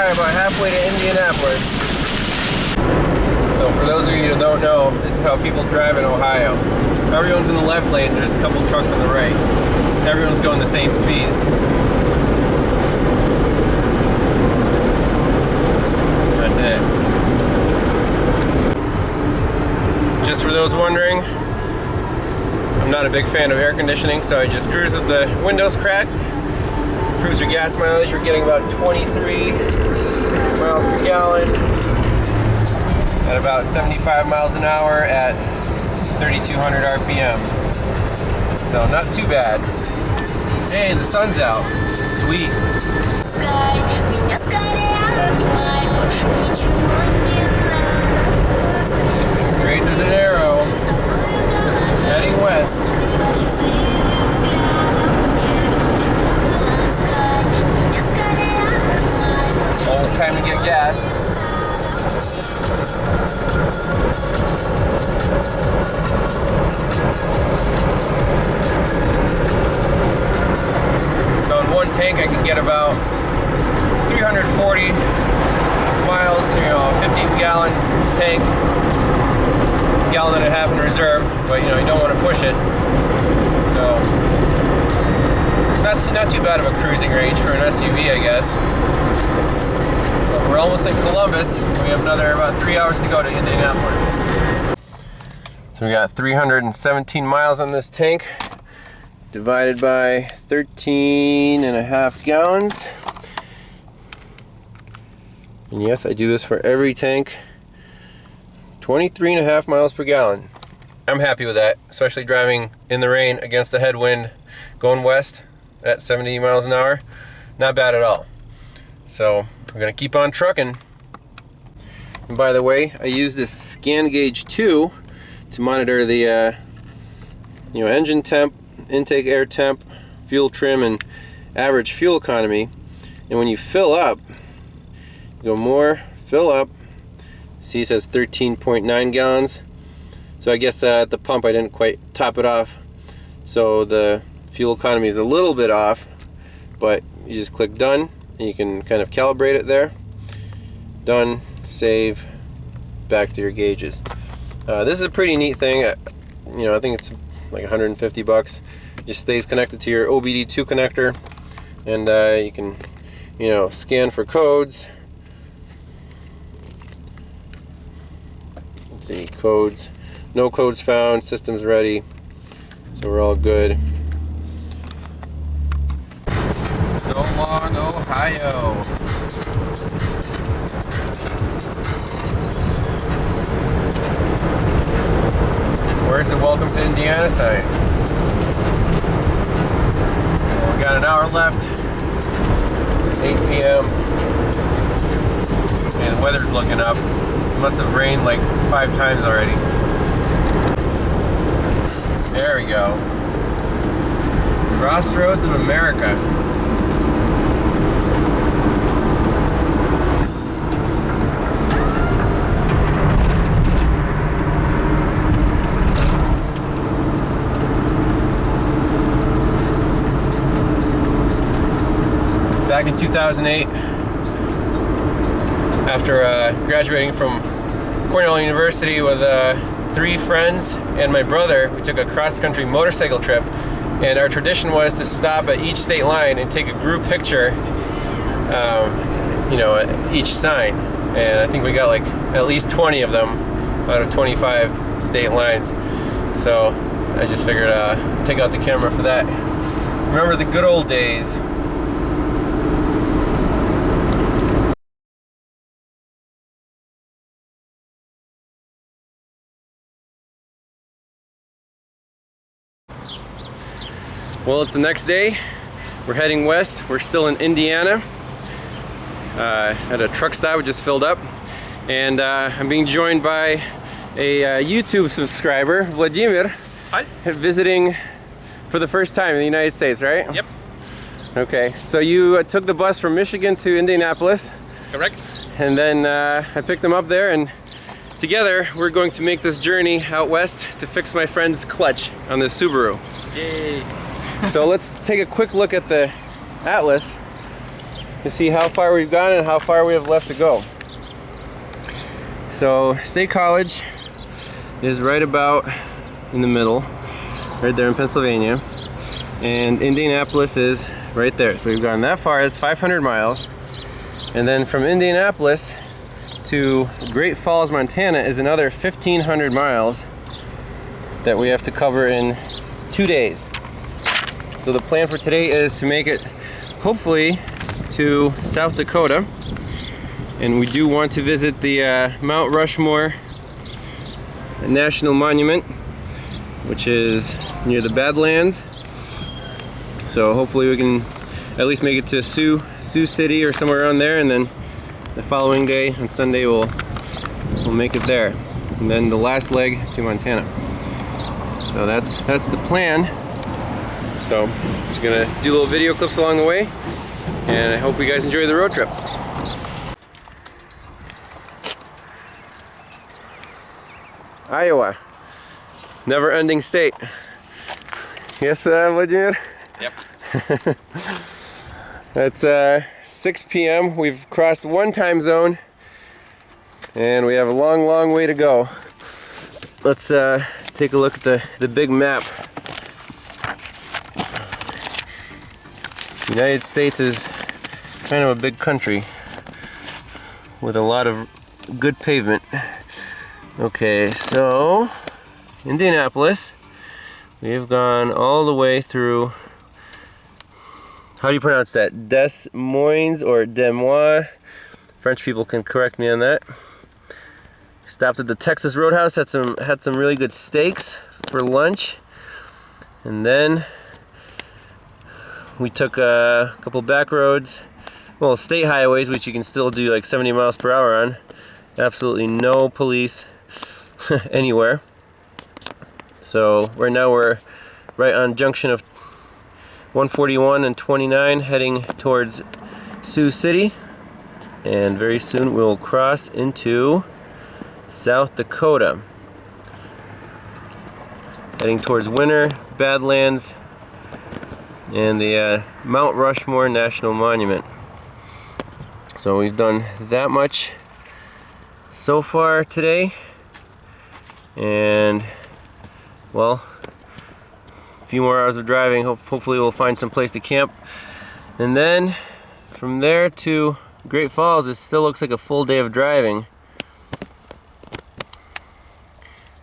by about halfway to Indianapolis. So for those of you who don't know, this is how people drive in Ohio. Everyone's in the left lane, there's a couple trucks on the right. Everyone's going the same speed. That's it. Just for those wondering, I'm not a big fan of air conditioning, so I just cruise with the windows cracked. Cruise your gas mileage, you're getting about 23 miles per gallon at about 75 miles an hour at 3,200 RPM. So not too bad. Hey, the sun's out. Sweet. Straight as an arrow. Heading west. Almost time to get gas. So in one tank I can get about 340 miles, 15-gallon tank, gallon and a half in reserve, but you don't want to push it. So not too bad of a cruising range for an SUV, I guess. But we're almost in Columbus. We have another about 3 hours to go to Indianapolis. So we got 317 miles on this tank, divided by 13 and a half gallons. And yes, I do this for every tank. 23 and a half miles per gallon. I'm happy with that, especially driving in the rain against the headwind, going west at 70 miles an hour. Not bad at all. So we're gonna keep on trucking. And by the way, I use this Scan Gauge 2 to monitor the engine temp, intake air temp, fuel trim, and average fuel economy. And when you fill up, you go more, fill up. See, it says 13.9 gallons. So I guess at the pump I didn't quite top it off. So the fuel economy is a little bit off, but you just click done and you can kind of calibrate it there. Done, save, back to your gauges. This is a pretty neat thing. I think it's like 150 bucks. Just stays connected to your OBD2 connector, and you can scan for codes. Let's see, codes. No codes found, system's ready. So we're all good. So long, Ohio. Where's the welcome to Indiana sign? Well, we got an hour left. It's 8 p.m. and the weather's looking up. It must have rained like 5 times already. There we go. Crossroads of America. Back in 2008, after graduating from Cornell University with 3 friends and my brother, we took a cross-country motorcycle trip, and our tradition was to stop at each state line and take a group picture, at each sign. And I think we got like at least 20 of them out of 25 state lines. So I just figured take out the camera for that. Remember the good old days. Well, it's the next day. We're heading west. We're still in Indiana. At a truck stop we just filled up. And I'm being joined by a YouTube subscriber, Vladimir. Hi. Visiting for the first time in the United States, right? Yep. Okay, so you took the bus from Michigan to Indianapolis. Correct. And then I picked them up there, and together we're going to make this journey out west to fix my friend's clutch on this Subaru. Yay. So let's take a quick look at the atlas. to see how far we've gone and how far we have left to go. So State College is right about in the middle, right there in Pennsylvania, and Indianapolis is right there. So we've gone that far. It's 500 miles, and then from Indianapolis to Great Falls, Montana is another 1,500 miles that we have to cover in 2 days. So the plan for today is to make it hopefully to South Dakota, and we do want to visit the Mount Rushmore National Monument, which is near the Badlands. So hopefully we can at least make it to Sioux City or somewhere around there, and then the following day on Sunday we'll make it there, and then the last leg to Montana. So that's the plan. So I'm just gonna do little video clips along the way, and I hope you guys enjoy the road trip. Iowa, never-ending state. Yes, Vladimir? Yep. It's 6 p.m. We've crossed one time zone, and we have a long way to go. Let's take a look at the big map. The United States is kind of a big country with a lot of good pavement. Okay, so Indianapolis, we've gone all the way through, how do you pronounce that? Des Moines or Des Moines? French people can correct me on that. Stopped at the Texas Roadhouse, had some really good steaks for lunch, and then we took a couple back roads, well, state highways, which you can still do like 70 miles per hour on. Absolutely no police anywhere. So right now we're right on junction of 141 and 29 heading towards Sioux City, and very soon we'll cross into South Dakota, heading towards Winter, Badlands, and the Mount Rushmore National Monument. So we've done that much so far today, and well, a few more hours of driving. Hopefully we'll find some place to camp, and then from there to Great Falls, it still looks like a full day of driving.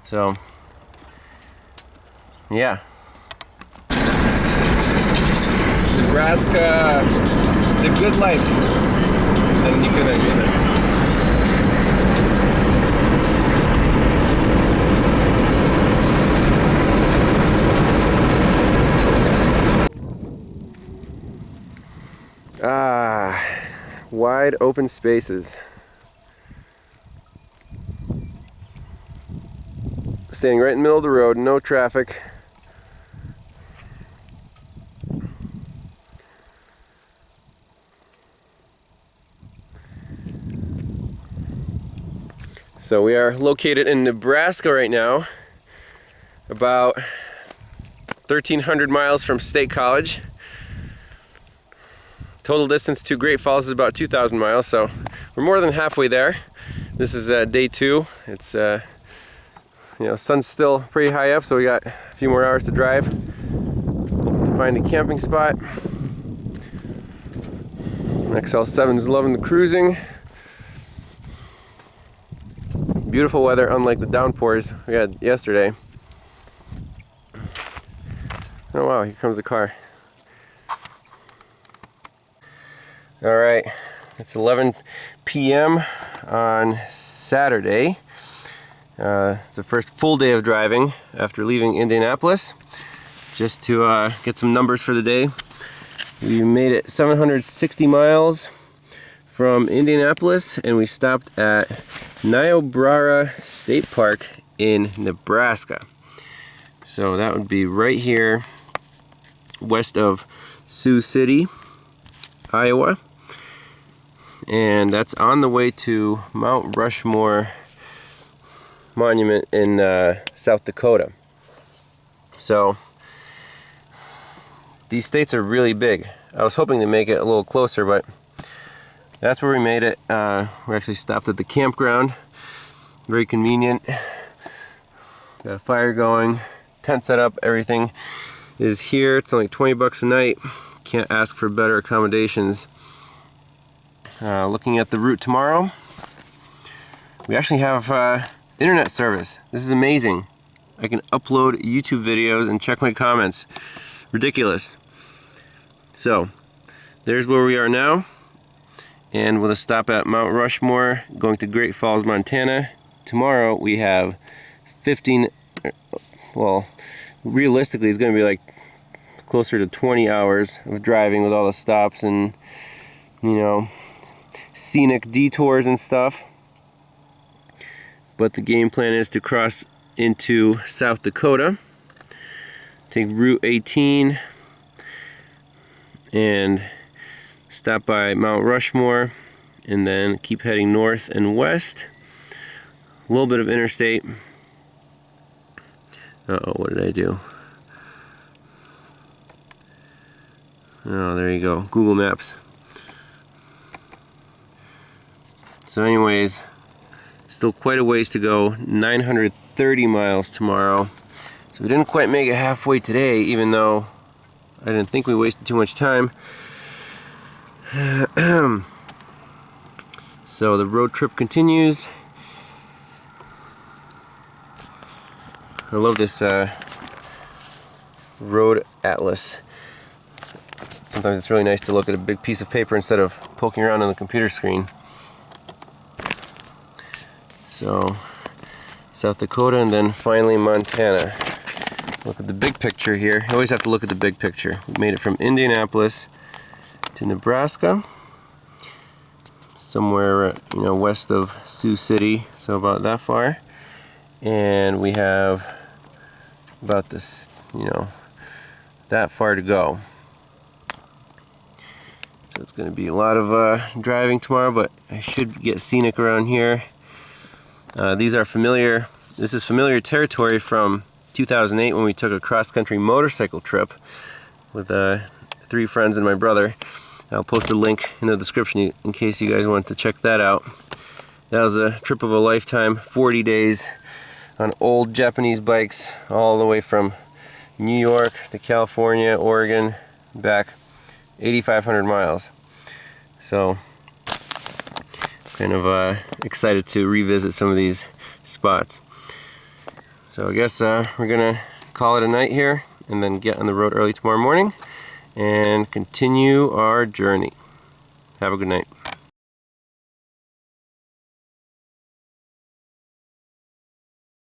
So yeah, Nebraska, the good life. And you can get it. Wide open spaces. Standing right in the middle of the road, no traffic. So we are located in Nebraska right now, about 1,300 miles from State College. Total distance to Great Falls is about 2,000 miles, so we're more than halfway there. This is day 2. It's you know, sun's still pretty high up, so we got a few more hours to drive. Find a camping spot. XL7 is loving the cruising. Beautiful weather, unlike the downpours we had yesterday. Oh wow, here comes the car. All right, it's 11 p.m. on Saturday. It's the first full day of driving after leaving Indianapolis. Just to get some numbers for the day, we made it 760 miles from Indianapolis, and we stopped at Niobrara State Park in Nebraska. So that would be right here west of Sioux City, Iowa. And that's on the way to Mount Rushmore Monument in South Dakota. So these states are really big. I was hoping to make it a little closer, but that's where we made it. We actually stopped at the campground. Very convenient. Got a fire going, tent set up, everything is here. It's only 20 bucks a night. Can't ask for better accommodations. Looking at the route tomorrow, we actually have internet service. This is amazing. I can upload YouTube videos and check my comments. Ridiculous. So, there's where we are now. And with a stop at Mount Rushmore, going to Great Falls, Montana. Tomorrow we have 15, well, realistically it's going to be like closer to 20 hours of driving with all the stops and, you know, scenic detours and stuff. But the game plan is to cross into South Dakota, take Route 18 and stop by Mount Rushmore, and then keep heading north and west. A little bit of interstate. Uh-oh, what did I do? Oh, there you go, Google Maps. So anyways, still quite a ways to go, 930 miles tomorrow. So we didn't quite make it halfway today, even though I didn't think we wasted too much time. So the road trip continues. I love this road atlas. Sometimes it's really nice to look at a big piece of paper instead of poking around on the computer screen. So, South Dakota and then finally Montana. Look at the big picture here. You always have to look at the big picture. We made it from Indianapolis to Nebraska, somewhere west of Sioux City, so about that far. And we have about this, that far to go. So it's going to be a lot of driving tomorrow, but I should get scenic around here. This is familiar territory from 2008 when we took a cross-country motorcycle trip with 3 friends and my brother. I'll post a link in the description in case you guys want to check that out. That was a trip of a lifetime, 40 days on old Japanese bikes all the way from New York to California, Oregon, back 8,500 miles. So kind of excited to revisit some of these spots. So I guess we're gonna call it a night here and then get on the road early tomorrow morning and continue our journey. Have a good night.